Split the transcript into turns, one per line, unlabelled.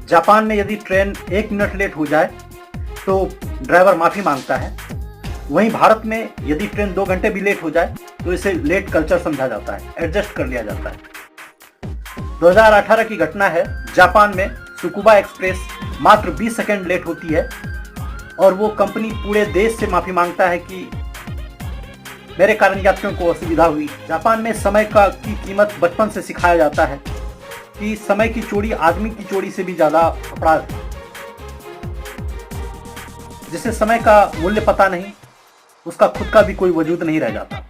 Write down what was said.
Japan में यदि train 1 minute late हो जाए तो ड्राइवर माफ़ी मांगता है। वहीं भारत में यदि ट्रेन 2 घंटे भी लेट हो जाए तो इसे लेट कल्चर समझा जाता है, एडजस्ट कर लिया जाता है। 2018 की घटना है, जापान में सुकुबा एक्सप्रेस मात्र 20 सेकंड लेट होती है और वो कंपनी पूरे देश से माफ़ी मांगता है कि मेरे कारण यात्रियों को असुविधा हुई। जापान में समय की कीमत बचपन से सिखाया जाता है कि समय की चोरी आदमी की चोरी से भी ज़्यादा अपराध है। जिसे समय का मूल्य पता नहीं, उसका खुद का भी कोई वजूद नहीं रह जाता।